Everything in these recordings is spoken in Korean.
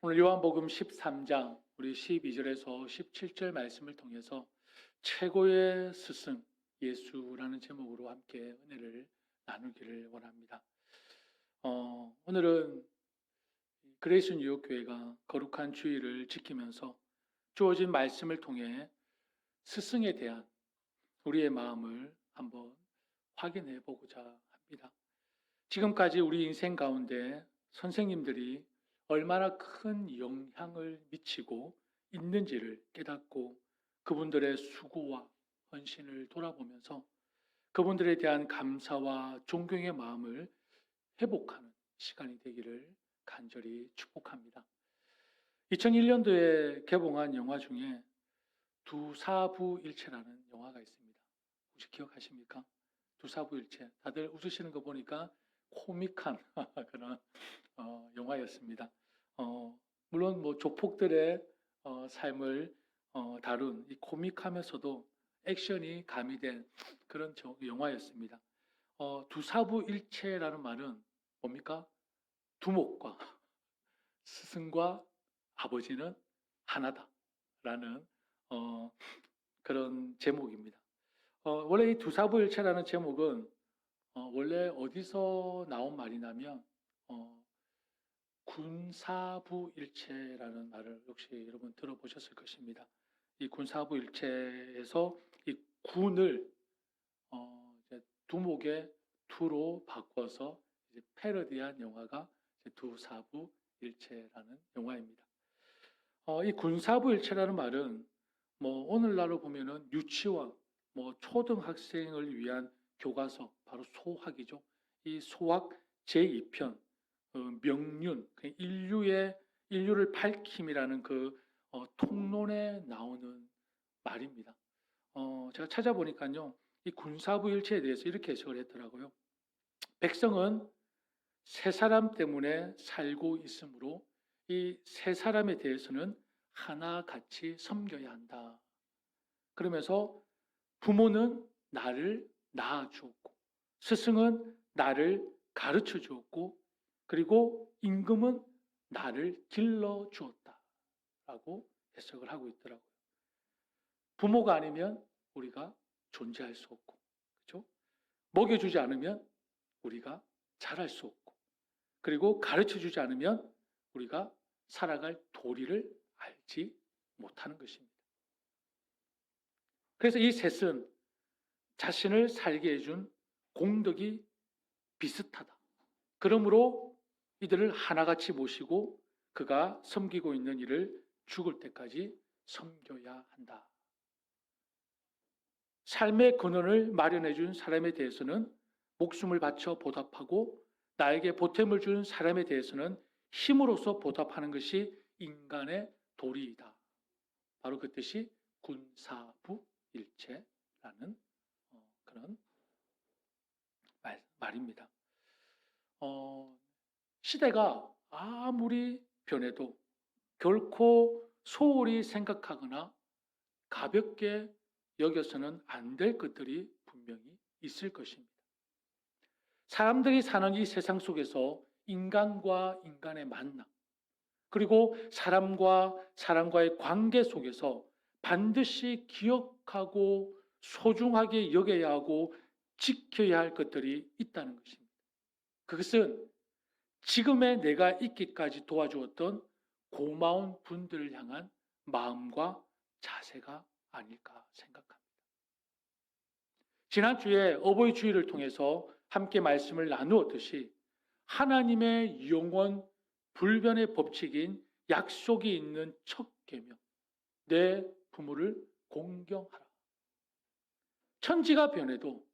오늘 요한복음 13장 우리 12절에서 17절 말씀을 통해서 최고의 스승 예수라는 제목으로 함께 은혜를 나누기를 원합니다. 오늘은 그레이스 뉴욕교회가 거룩한 주일을 지키면서 주어진 말씀을 통해 스승에 대한 우리의 마음을 한번 확인해 보고자 합니다. 지금까지 우리 인생 가운데 선생님들이 얼마나 큰 영향을 미치고 있는지를 깨닫고 그분들의 수고와 헌신을 돌아보면서 그분들에 대한 감사와 존경의 마음을 회복하는 시간이 되기를 간절히 축복합니다. 2001년도에 개봉한 영화 중에 두사부일체라는 영화가 있습니다. 혹시 기억하십니까? 두사부일체. 다들 웃으시는 거 보니까 코믹한 그런 영화였습니다. 물론 뭐 조폭들의 삶을 다룬 이 코믹하면서도 액션이 가미된 그런 영화였습니다. 두사부일체라는 말은 뭡니까? 두목과 스승과 아버지는 하나다라는 그런 제목입니다. 원래 이 두사부일체라는 제목은 원래 어디서 나온 말이냐면 군사부일체라는 말을 혹시 여러분 들어보셨을 것입니다. 이 군사부일체에서 이 군을 이제 두목의 두로 바꿔서 이제 패러디한 영화가 이제 두사부일체라는 영화입니다. 이 군사부일체라는 말은 뭐 오늘날로 보면은 유치원, 뭐 초등학생을 위한 교과서, 바로 소학이죠. 이 소학 제2편 명륜, 인류를 밝힘이라는 그 통론에 나오는 말입니다. 제가 찾아보니까요, 이 군사부일체에 대해서 이렇게 해석을 했더라고요. 백성은 세 사람 때문에 살고 있으므로 이 세 사람에 대해서는 하나같이 섬겨야 한다. 그러면서 부모는 나를 낳아 주었고, 스승은 나를 가르쳐 주었고, 그리고 임금은 나를 길러 주었다. 라고 해석을 하고 있더라고요. 부모가 아니면 우리가 존재할 수 없고, 그렇죠? 먹여주지 않으면 우리가 자랄 수 없고, 그리고 가르쳐 주지 않으면 우리가 살아갈 도리를 알지 못하는 것입니다. 그래서 이 셋은 자신을 살게 해준 공덕이 비슷하다. 그러므로 이들을 하나같이 모시고 그가 섬기고 있는 일을 죽을 때까지 섬겨야 한다. 삶의 근원을 마련해 준 사람에 대해서는 목숨을 바쳐 보답하고 나에게 보탬을 준 사람에 대해서는 힘으로써 보답하는 것이 인간의 도리이다. 바로 그 뜻이 군사부일체라는 그런 말입니다. 시대가 아무리 변해도 결코 소홀히 생각하거나 가볍게 여겨서는 안 될 것들이 분명히 있을 것입니다. 사람들이 사는 이 세상 속에서 인간과 인간의 만남, 그리고 사람과 사람과의 관계 속에서 반드시 기억하고 소중하게 여겨야 하고 지켜야 할 것들이 있다는 것입니다. 그것은 지금의 내가 있기까지 도와주었던 고마운 분들을 향한 마음과 자세가 아닐까 생각합니다. 지난주에 어버이 주일을 통해서 함께 말씀을 나누었듯이 하나님의 영원 불변의 법칙인 약속이 있는 첫 계명, 내 부모를 공경하라. 천지가 변해도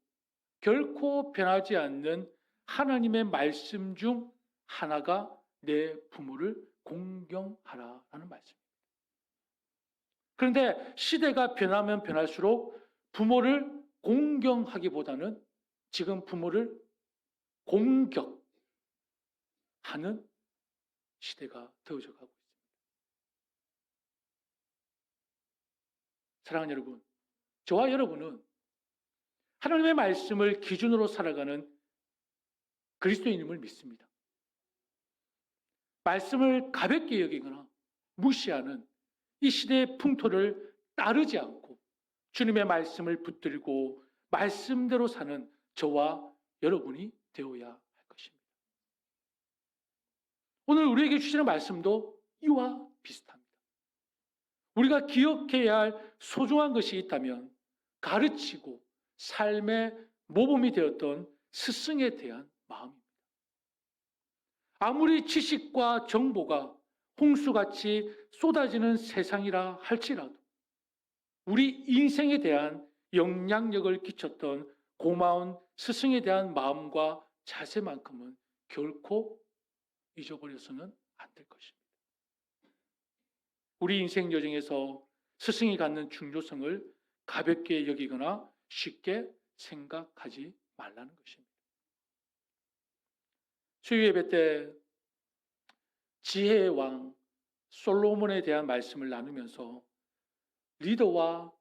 결코 변하지 않는 하나님의 말씀 중 하나가 내 부모를 공경하라라는 말씀입니다. 그런데 시대가 변하면 변할수록 부모를 공경하기보다는 지금 부모를 공격하는 시대가 되어져 가고 있습니다. 사랑하는 여러분, 저와 여러분은 하나님의 말씀을 기준으로 살아가는 그리스도인임을 믿습니다. 말씀을 가볍게 여기거나 무시하는 이 시대의 풍토를 따르지 않고 주님의 말씀을 붙들고 말씀대로 사는 저와 여러분이 되어야 할 것입니다. 오늘 우리에게 주시는 말씀도 이와 비슷합니다. 우리가 기억해야 할 소중한 것이 있다면 가르치고 삶의 모범이 되었던 스승에 대한 마음입니다. 아무리 지식과 정보가 홍수같이 쏟아지는 세상이라 할지라도 우리 인생에 대한 영향력을 끼쳤던 고마운 스승에 대한 마음과 자세만큼은 결코 잊어버려서는 안 될 것입니다. 우리 인생 여정에서 스승이 갖는 중요성을 가볍게 여기거나 쉽게 생각하지 말라는 것입니다. 수요 예배 때 지혜의 왕 솔로몬에 대한 말씀을 나누면서 리더와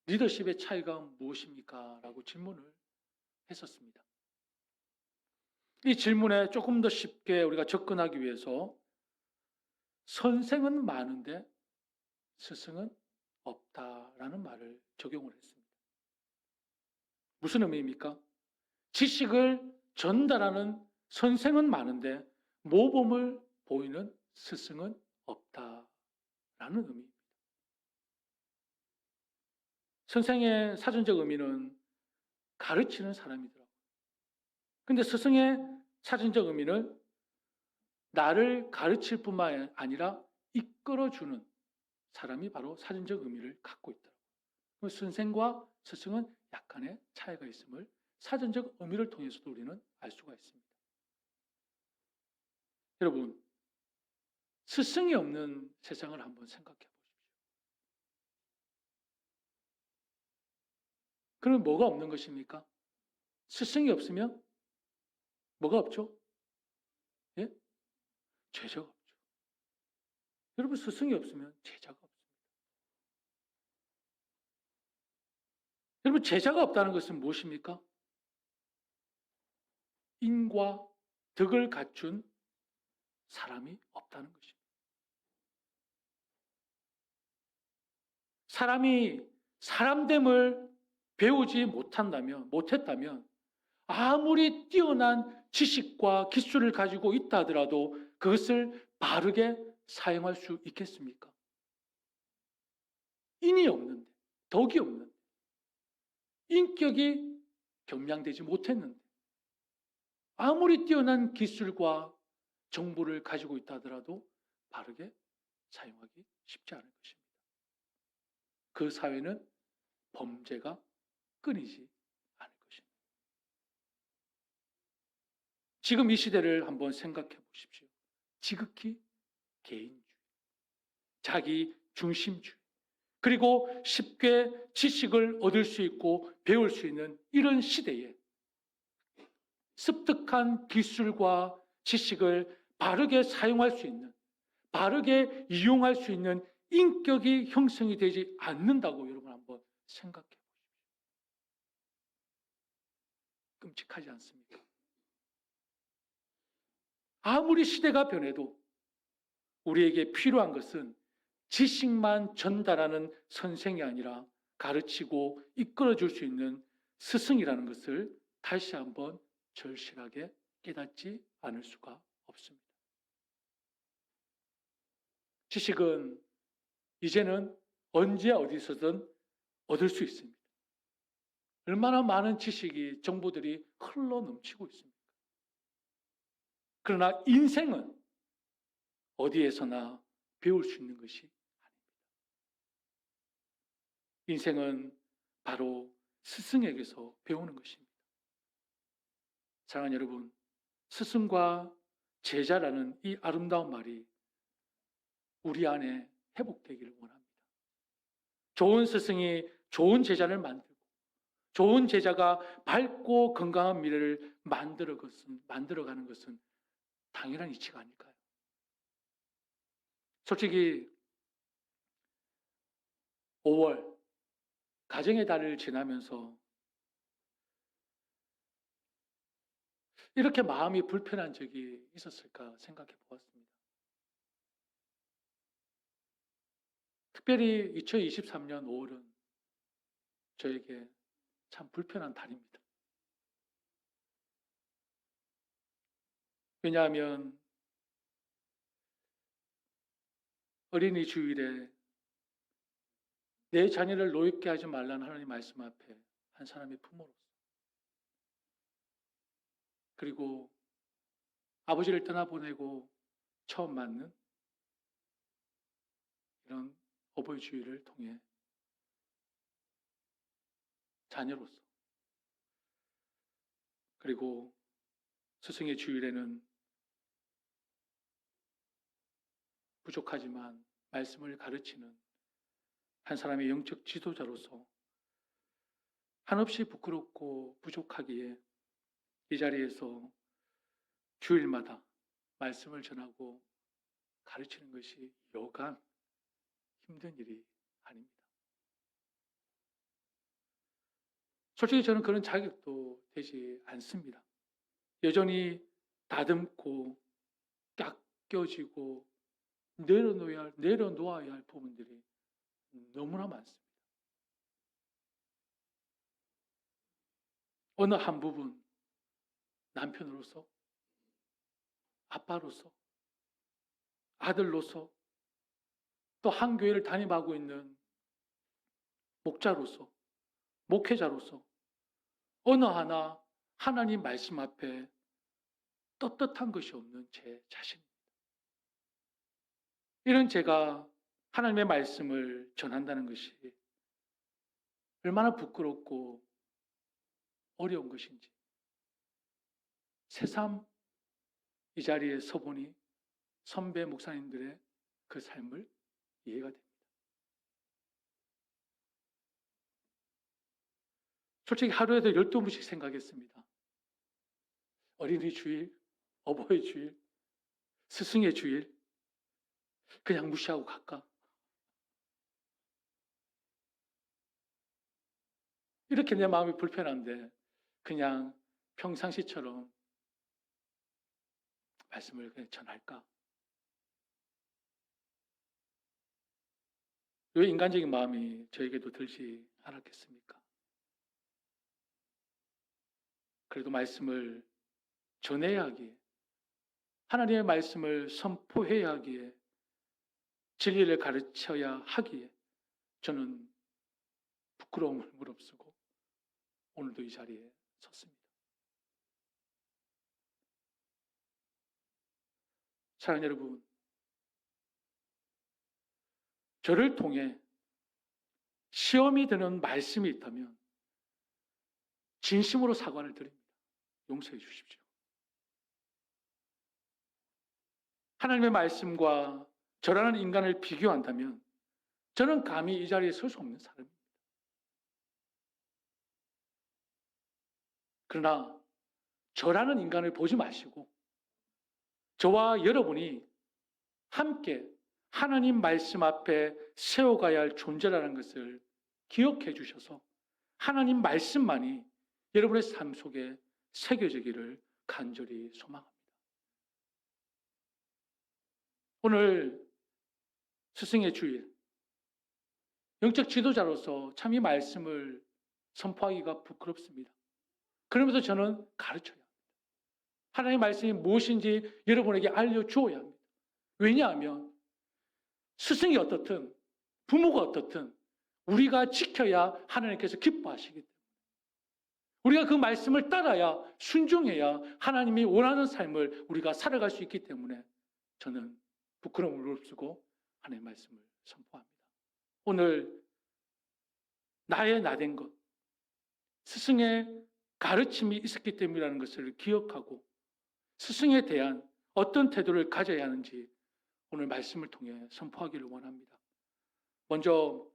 리더십의 차이가 무엇입니까? 라고 질문을 했었습니다. 이 질문에 조금 더 쉽게 우리가 접근하기 위해서 선생은 많은데 스승은 없다라는 말을 적용을 했습니다. 무슨 의미입니까? 지식을 전달하는 선생은 많은데 모범을 보이는 스승은 없다라는 의미입니다. 선생의 사전적 의미는 가르치는 사람이더라고요. 근데 스승의 사전적 의미는 나를 가르칠 뿐만 아니라 이끌어주는 사람이 바로 사전적 의미를 갖고 있더라고요. 선생과 스승은 약간의 차이가 있음을 사전적 의미를 통해서도 우리는 알 수가 있습니다. 여러분, 스승이 없는 세상을 한번 생각해 보십시오. 그럼 뭐가 없는 것입니까? 스승이 없으면 뭐가 없죠? 예? 제자가 없죠. 여러분, 스승이 없으면 제자가 없습니다. 여러분, 제자가 없다는 것은 무엇입니까? 인과 덕을 갖춘 사람이 없다는 것입니다. 사람이 사람됨을 배우지 못했다면 아무리 뛰어난 지식과 기술을 가지고 있다 하더라도 그것을 바르게 사용할 수 있겠습니까? 인이 없는데, 덕이 없는데, 인격이 겸양되지 못했는데 아무리 뛰어난 기술과 정보를 가지고 있다 하더라도 바르게 사용하기 쉽지 않을 것입니다. 그 사회는 범죄가 끊이지 않을 것입니다. 지금 이 시대를 한번 생각해 보십시오. 지극히 개인주의, 자기 중심주의, 그리고 쉽게 지식을 얻을 수 있고 배울 수 있는 이런 시대에 습득한 기술과 지식을 바르게 사용할 수 있는, 바르게 이용할 수 있는 인격이 형성이 되지 않는다고 여러분 한번 생각해 보십시오. 끔찍하지 않습니까? 아무리 시대가 변해도 우리에게 필요한 것은 지식만 전달하는 선생이 아니라 가르치고 이끌어줄 수 있는 스승이라는 것을 다시 한번 절실하게 깨닫지 않을 수가 없습니다. 지식은 이제는 언제 어디서든 얻을 수 있습니다. 얼마나 많은 지식이, 정보들이 흘러 넘치고 있습니까? 그러나 인생은 어디에서나 배울 수 있는 것이 아닙니다. 인생은 바로 스승에게서 배우는 것입니다. 사랑하는 여러분, 스승과 제자라는 이 아름다운 말이 우리 안에 회복되기를 원합니다. 좋은 스승이 좋은 제자를 만들고 좋은 제자가 밝고 건강한 미래를 만들어가는 것은 당연한 이치가 아닐까요? 솔직히 5월 가정의 달을 지나면서 이렇게 마음이 불편한 적이 있었을까 생각해 보았습니다. 특별히 2023년 5월은 저에게 참 불편한 달입니다. 왜냐하면 어린이 주일에 내 자녀를 노엽게 하지 말라는 하나님 말씀 앞에 한 사람의 부모로서, 그리고 아버지를 떠나보내고 처음 맞는 이런 어버이 주일을 통해 자녀로서, 그리고 스승의 주일에는 부족하지만 말씀을 가르치는 한 사람의 영적 지도자로서 한없이 부끄럽고 부족하기에 이 자리에서 주일마다 말씀을 전하고 가르치는 것이 여간 힘든 일이 아닙니다. 솔직히 저는 그런 자격도 되지 않습니다. 여전히 다듬고 깎여지고 내려놓아야 할 부분들이 너무나 많습니다. 어느 한 부분, 남편으로서, 아빠로서, 아들로서, 또 한 교회를 담임하고 있는 목자로서, 목회자로서 어느 하나 하나님 말씀 앞에 떳떳한 것이 없는 제 자신입니다. 이런 제가 하나님의 말씀을 전한다는 것이 얼마나 부끄럽고 어려운 것인지 새삼 이 자리에 서보니 선배 목사님들의 그 삶을 이해가 됩니다. 솔직히 하루에도 12번씩 생각했습니다. 어린이 주일, 어버이 주일, 스승의 주일 그냥 무시하고 갈까? 이렇게 내 마음이 불편한데 그냥 평상시처럼 말씀을 그냥 전할까? 왜 인간적인 마음이 저에게도 들지 않았겠습니까? 그래도 말씀을 전해야 하기에, 하나님의 말씀을 선포해야 하기에, 진리를 가르쳐야 하기에 저는 부끄러움을 무릅쓰고 오늘도 이 자리에 섰습니다. 사랑하는 여러분, 저를 통해 시험이 되는 말씀이 있다면 진심으로 사과를 드립니다. 용서해 주십시오. 하나님의 말씀과 저라는 인간을 비교한다면 저는 감히 이 자리에 설 수 없는 사람입니다. 그러나 저라는 인간을 보지 마시고 저와 여러분이 함께 하나님 말씀 앞에 세워가야 할 존재라는 것을 기억해 주셔서 하나님 말씀만이 여러분의 삶 속에 새겨지기를 간절히 소망합니다. 오늘 스승의 주일, 영적 지도자로서 참 이 말씀을 선포하기가 부끄럽습니다. 그러면서 저는 가르쳐야 합니다. 하나님의 말씀이 무엇인지 여러분에게 알려주어야 합니다. 왜냐하면 스승이 어떻든 부모가 어떻든 우리가 지켜야 하나님께서 기뻐하시기 때문에, 우리가 그 말씀을 따라야, 순종해야 하나님이 원하는 삶을 우리가 살아갈 수 있기 때문에 저는 부끄러움을 무릅쓰고 하나님의 말씀을 선포합니다. 오늘 나의 나된 것, 스승의 가르침이 있었기 때문이라는 것을 기억하고 스승에 대한 어떤 태도를 가져야 하는지 오늘 말씀을 통해 선포하기를 원합니다. 먼저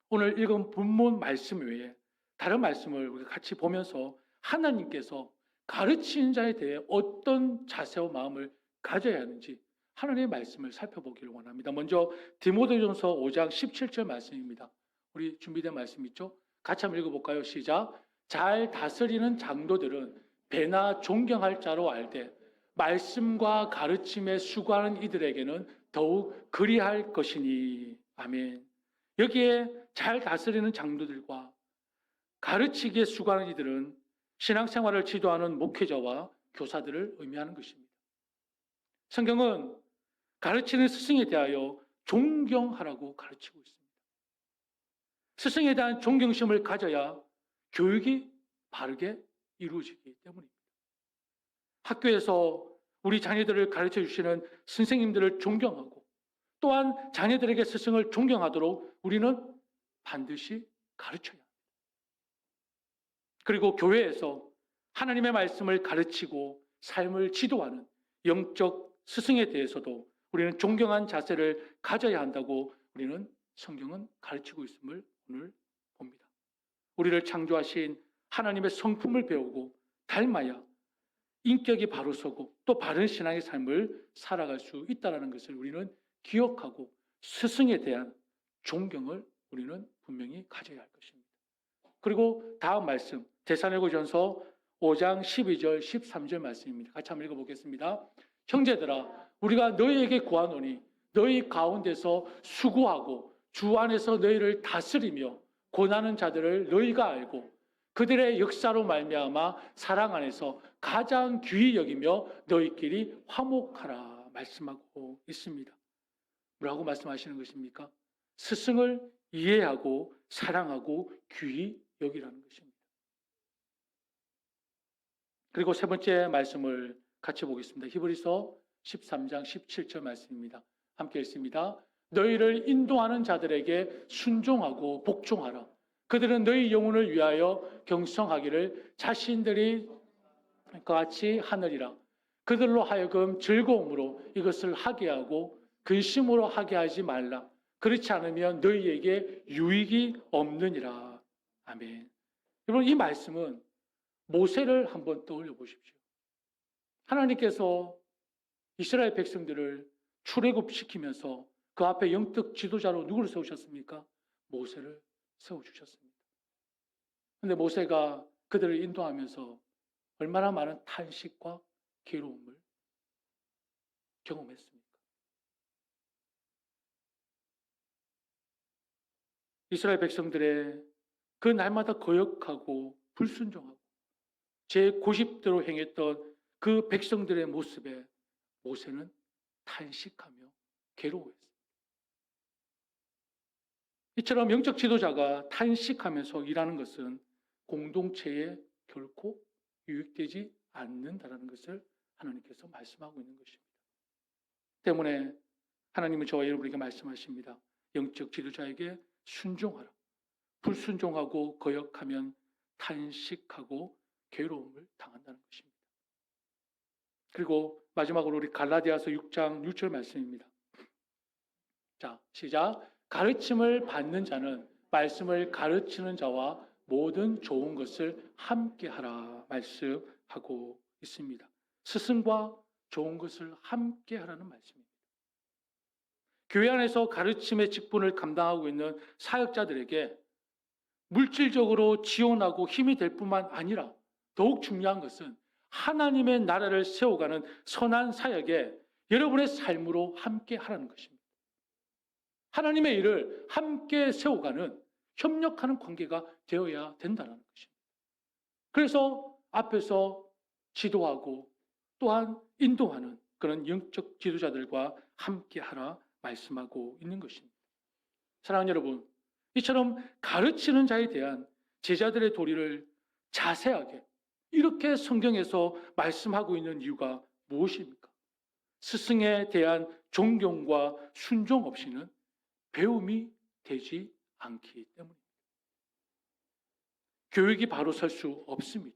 오늘 읽은 본문 말씀 외에 다른 말씀을 우리가 같이 보면서 하나님께서 가르치는 자에 대해 어떤 자세와 마음을 가져야 하는지 하나님의 말씀을 살펴보기를 원합니다. 먼저 디모데전서 5장 17절 말씀입니다. 우리 준비된 말씀 있죠? 같이 한번 읽어볼까요? 시작. 잘 다스리는 장로들은 배나 존경할 자로 알되 말씀과 가르침에 수고하는 이들에게는 더욱 그리할 것이니. 아멘. 여기에 잘 다스리는 장로들과 가르치기에 수고하는 이들은 신앙생활을 지도하는 목회자와 교사들을 의미하는 것입니다. 성경은 가르치는 스승에 대하여 존경하라고 가르치고 있습니다. 스승에 대한 존경심을 가져야 교육이 바르게 이루어지기 때문입니다. 학교에서 우리 자녀들을 가르쳐 주시는 선생님들을 존경하고 또한 자녀들에게 스승을 존경하도록 우리는 반드시 가르쳐야 합니다. 그리고 교회에서 하나님의 말씀을 가르치고 삶을 지도하는 영적 스승에 대해서도 우리는 존경한 자세를 가져야 한다고 우리는 성경은 가르치고 있음을 오늘 봅니다. 우리를 창조하신 하나님의 성품을 배우고 닮아야 인격이 바로 서고 또 바른 신앙의 삶을 살아갈 수 있다는 것을 우리는 기억하고 스승에 대한 존경을 우리는 분명히 가져야 할 것입니다. 그리고 다음 말씀 데살로니가전서 5장 12절 13절 말씀입니다. 같이 한번 읽어보겠습니다. 형제들아 우리가 너희에게 구하노니 너희 가운데서 수고하고 주 안에서 너희를 다스리며 고난하는 자들을 너희가 알고 그들의 역사로 말미암아 사랑 안에서 가장 귀히 여기며 너희끼리 화목하라 말씀하고 있습니다. 뭐라고 말씀하시는 것입니까? 스승을 이해하고 사랑하고 귀히 여기라는 것입니다. 그리고 세 번째 말씀을 같이 보겠습니다. 히브리서 13장 17절 말씀입니다. 함께 읽습니다. 너희를 인도하는 자들에게 순종하고 복종하라. 그들은 너희 영혼을 위하여 경성하기를 자신들이 같이 하느니라. 그들로 하여금 즐거움으로 이것을 하게 하고 근심으로 하게 하지 말라. 그렇지 않으면 너희에게 유익이 없느니라. 아멘. 여러분 이 말씀은 모세를 한번 떠올려 보십시오. 하나님께서 이스라엘 백성들을 출애굽시키면서 그 앞에 영적 지도자로 누구를 세우셨습니까? 모세를 세워주셨습니다. 그런데 모세가 그들을 인도하면서 얼마나 많은 탄식과 괴로움을 경험했습니까? 이스라엘 백성들의 그 날마다 거역하고 불순종하고 제 고집대로 행했던 그 백성들의 모습에 모세는 탄식하며 괴로워했습니다. 이처럼 영적 지도자가 탄식하면서 일하는 것은 공동체에 결코 유익되지 않는다는 것을 하나님께서 말씀하고 있는 것입니다. 때문에 하나님은 저와 여러분에게 말씀하십니다. 영적 지도자에게 순종하라. 불순종하고 거역하면 탄식하고 괴로움을 당한다는 것입니다. 그리고 마지막으로 우리 갈라디아서 6장 6절 말씀입니다. 자, 시작. 가르침을 받는 자는 말씀을 가르치는 자와 모든 좋은 것을 함께 하라 말씀하고 있습니다. 스승과 좋은 것을 함께 하라는 말씀입니다. 교회 안에서 가르침의 직분을 감당하고 있는 사역자들에게 물질적으로 지원하고 힘이 될 뿐만 아니라 더욱 중요한 것은 하나님의 나라를 세워가는 선한 사역에 여러분의 삶으로 함께 하라는 것입니다. 하나님의 일을 함께 세워가는 협력하는 관계가 되어야 된다는 것입니다. 그래서 앞에서 지도하고 또한 인도하는 그런 영적 지도자들과 함께 하라 말씀하고 있는 것입니다. 사랑하는 여러분, 이처럼 가르치는 자에 대한 제자들의 도리를 자세하게 이렇게 성경에서 말씀하고 있는 이유가 무엇입니까? 스승에 대한 존경과 순종 없이는 배움이 되지 않기 때문입니다. 교육이 바로 설 수 없습니다.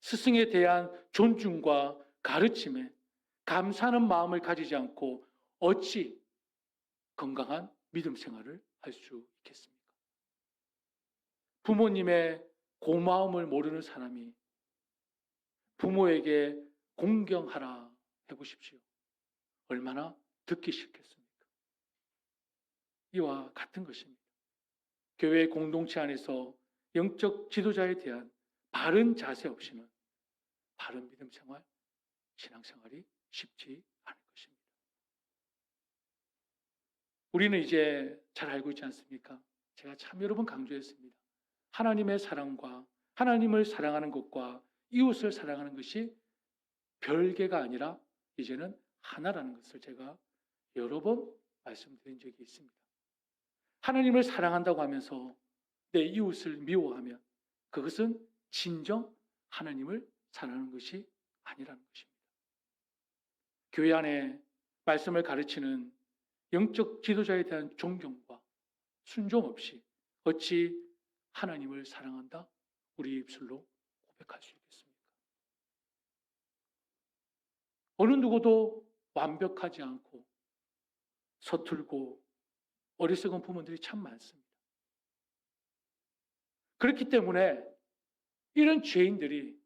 스승에 대한 존중과 가르침에 감사하는 마음을 가지지 않고 어찌 건강한 믿음 생활을 할 수 있겠습니까? 부모님의 고마움을 모르는 사람이 부모에게 공경하라 해보십시오. 얼마나 듣기 싫겠습니까? 이와 같은 것입니다. 교회 공동체 안에서 영적 지도자에 대한 바른 자세 없이는 바른 믿음 생활, 신앙생활이 쉽지 않을 것입니다. 우리는 이제 잘 알고 있지 않습니까? 제가 참 여러 번 강조했습니다. 하나님의 사랑과 하나님을 사랑하는 것과 이웃을 사랑하는 것이 별개가 아니라 이제는 하나라는 것을 제가 여러 번 말씀드린 적이 있습니다. 하나님을 사랑한다고 하면서 내 이웃을 미워하면 그것은 진정 하나님을 사랑하는 것이 아니라는 것입니다. 교회 안에 말씀을 가르치는 영적 지도자에 대한 존경과 순종 없이 어찌 하나님을 사랑한다? 우리 입술로 고백할 수 있겠습니까? 어느 누구도 완벽하지 않고 서툴고 어리석은 부모들이 참 많습니다. 그렇기 때문에 이런 죄인들이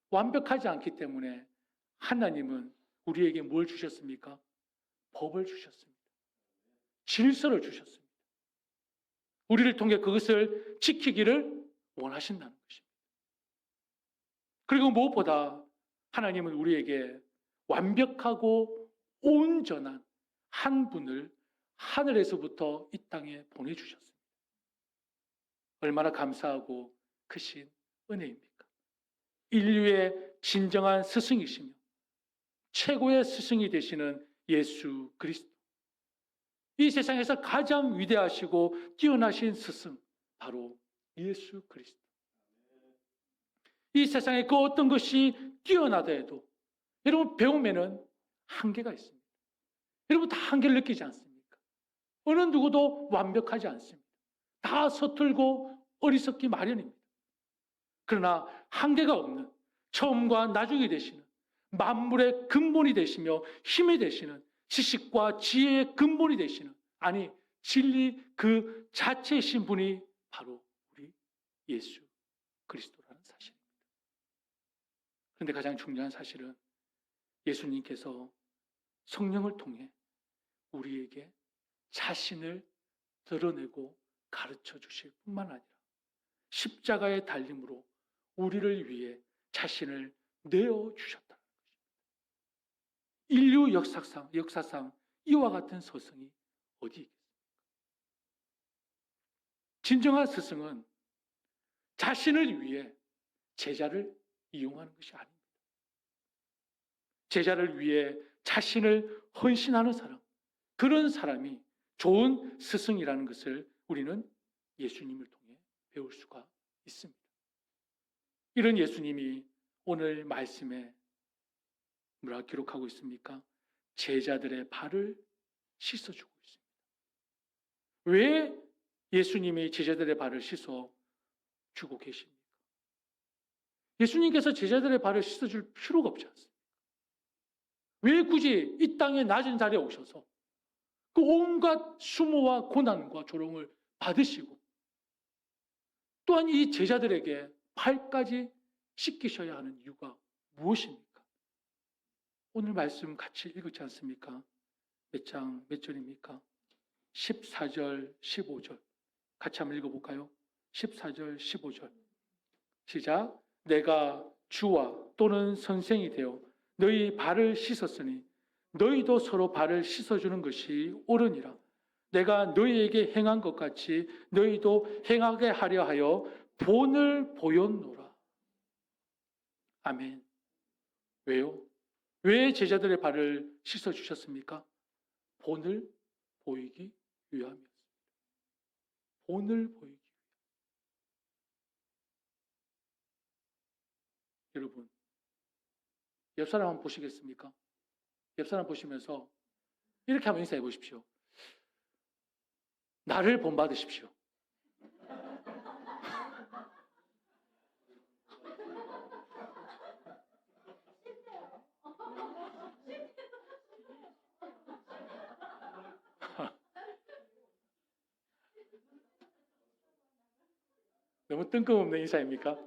완벽하지 않기 때문에 하나님은 우리에게 뭘 주셨습니까? 법을 주셨습니다. 질서를 주셨습니다. 우리를 통해 그것을 지키기를 원하신다는 것입니다. 그리고 무엇보다 하나님은 우리에게 완벽하고 온전한 한 분을 하늘에서부터 이 땅에 보내주셨습니다. 얼마나 감사하고 크신 은혜입니까? 인류의 진정한 스승이시며 최고의 스승이 되시는 예수 그리스도. 이 세상에서 가장 위대하시고 뛰어나신 스승, 바로 예수 그리스도. 이 세상에 그 어떤 것이 뛰어나다 해도 여러분 배움에는 한계가 있습니다. 여러분 다 한계를 느끼지 않습니까? 어느 누구도 완벽하지 않습니다. 다 서툴고 어리석기 마련입니다. 그러나 한계가 없는 처음과 나중이 되시는 만물의 근본이 되시며 힘이 되시는 지식과 지혜의 근본이 되시는, 아니 진리 그 자체이신 분이 바로 우리 예수 그리스도라는 사실입니다. 그런데 가장 중요한 사실은 예수님께서 성령을 통해 우리에게 자신을 드러내고 가르쳐 주실 뿐만 아니라 십자가의 달림으로 우리를 위해 자신을 내어주셨다는 것입니다. 인류 역사상 이와 같은 스승이 어디 있겠습니까? 진정한 스승은 자신을 위해 제자를 이용하는 것이 아닙니다. 제자를 위해 자신을 헌신하는 사람, 그런 사람이 좋은 스승이라는 것을 우리는 예수님을 통해 배울 수가 있습니다. 이런 예수님이 오늘 말씀에 뭐라 기록하고 있습니까? 제자들의 발을 씻어주고 있습니다. 왜 예수님이 제자들의 발을 씻어주고 계십니까? 예수님께서 제자들의 발을 씻어줄 필요가 없지 않습니까? 왜 굳이 이 땅의 낮은 자리에 오셔서 그 온갖 수모와 고난과 조롱을 받으시고 또한 이 제자들에게 발까지 씻기셔야 하는 이유가 무엇입니까? 오늘 말씀 같이 읽었지 않습니까? 몇 절입니까? 14절, 15절. 같이 한번 읽어볼까요? 14절, 15절. 시작. 내가 주와 또는 선생이 되어 너희 발을 씻었으니 너희도 서로 발을 씻어주는 것이 옳으니라. 내가 너희에게 행한 것 같이 너희도 행하게 하려 하여 본을 보였노라. 아멘. 왜요? 왜 제자들의 발을 씻어주셨습니까? 본을 보이기 위함이었습니다. 본을 보이기 위함. 여러분, 옆 사람 한번 보시겠습니까? 옆 사람 보시면서 이렇게 한번 인사해 보십시오. 나를 본받으십시오. 너무 뜬금없는 인사입니까?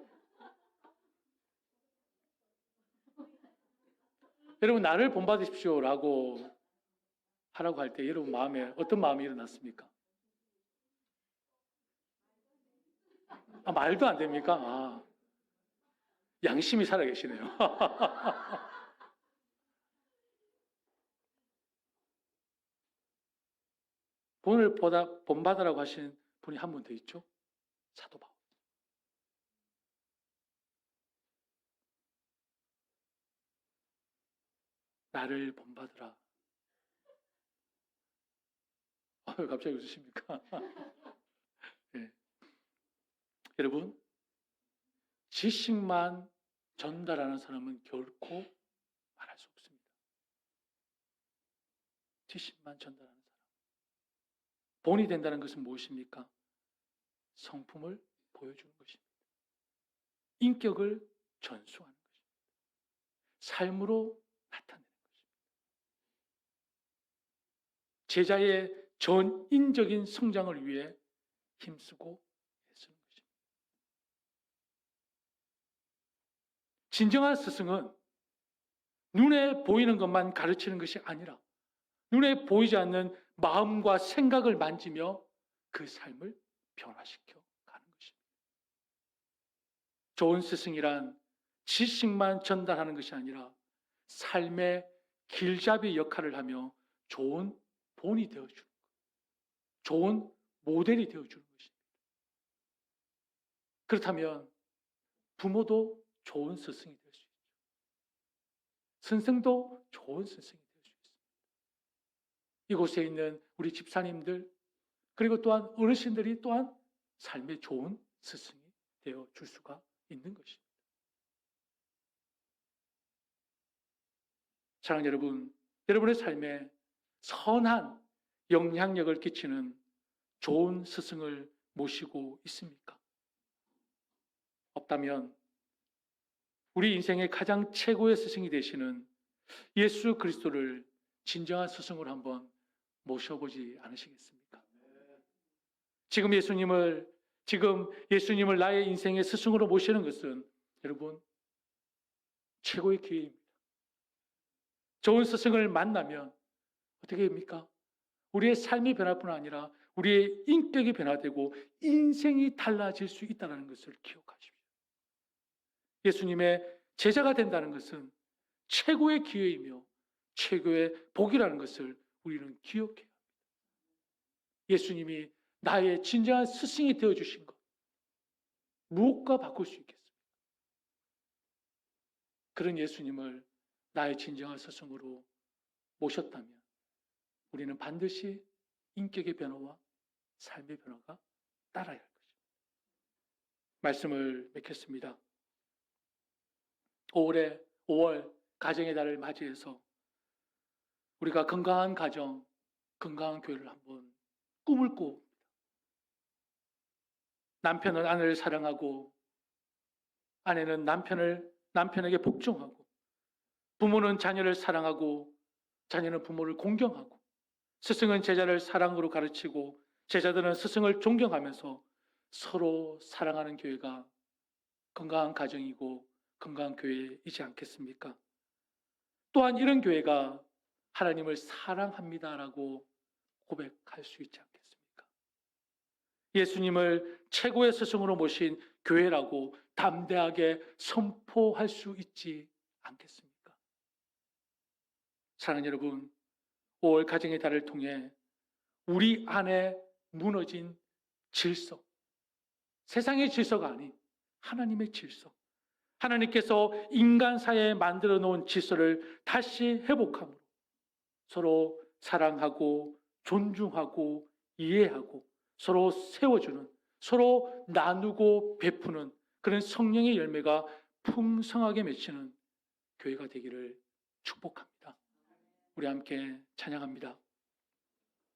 여러분, 나를 본받으십시오라고 하라고 할 때 여러분 마음에 어떤 마음이 일어났습니까? 말도 안 됩니까? 양심이 살아계시네요. 본받으라고 하신 분이 한 분 더 있죠. 사도 바울. 나를 본받으라. 갑자기 웃으십니까? 네. 여러분, 지식만 전달하는 사람은 결코 말할 수 없습니다. 지식만 전달하는 사람. 본이 된다는 것은 무엇입니까? 성품을 보여주는 것입니다. 인격을 전수하는 것입니다. 삶으로 나타내는 것입니다. 제자의 전인적인 성장을 위해 힘쓰고 애쓰는 것입니다. 진정한 스승은 눈에 보이는 것만 가르치는 것이 아니라 눈에 보이지 않는 마음과 생각을 만지며 그 삶을 변화시켜 가는 것입니다. 좋은 스승이란 지식만 전달하는 것이 아니라 삶의 길잡이 역할을 하며 좋은 본이 되어주는 것, 좋은 모델이 되어주는 것입니다. 그렇다면 부모도 좋은 스승이 될 수 있죠. 선생도 좋은 스승이 될 수 있습니다. 이곳에 있는 우리 집사님들 그리고 또한 어르신들이 또한 삶의 좋은 스승이 되어 줄 수가 있는 것입니다. 사랑하는 여러분, 여러분의 삶에 선한 영향력을 끼치는 좋은 스승을 모시고 있습니까? 없다면 우리 인생의 가장 최고의 스승이 되시는 예수 그리스도를 진정한 스승으로 한번 모셔보지 않으시겠습니까? 지금 예수님을 나의 인생의 스승으로 모시는 것은 여러분 최고의 기회입니다. 좋은 스승을 만나면 어떻게 됩니까? 우리의 삶이 변할 뿐 아니라 우리의 인격이 변화되고 인생이 달라질 수 있다는 것을 기억하십시오. 예수님의 제자가 된다는 것은 최고의 기회이며 최고의 복이라는 것을 우리는 기억해야 합니다. 예수님이 나의 진정한 스승이 되어주신 것, 무엇과 바꿀 수 있겠습니까? 그런 예수님을 나의 진정한 스승으로 모셨다면 우리는 반드시 인격의 변화와 삶의 변화가 따라야 할 것입니다. 말씀을 맺겠습니다. 5월 가정의 달을 맞이해서 우리가 건강한 가정, 건강한 교회를 한번 꿈을 꾸옵니다. 남편은 아내를 사랑하고 아내는 남편에게 복종하고 부모는 자녀를 사랑하고 자녀는 부모를 공경하고 스승은 제자를 사랑으로 가르치고 제자들은 스승을 존경하면서 서로 사랑하는 교회가 건강한 가정이고 건강한 교회이지 않겠습니까? 또한 이런 교회가 하나님을 사랑합니다라고 고백할 수 있지 않겠습니까? 예수님을 최고의 스승으로 모신 교회라고 담대하게 선포할 수 있지 않겠습니까? 사랑하는 여러분, 5월 가정의 달을 통해 우리 안에 무너진 질서, 세상의 질서가 아닌 하나님의 질서, 하나님께서 인간 사회에 만들어 놓은 질서를 다시 회복함으로 서로 사랑하고 존중하고 이해하고 서로 세워주는, 서로 나누고 베푸는 그런 성령의 열매가 풍성하게 맺히는 교회가 되기를 축복합니다. 우리 함께 찬양합니다.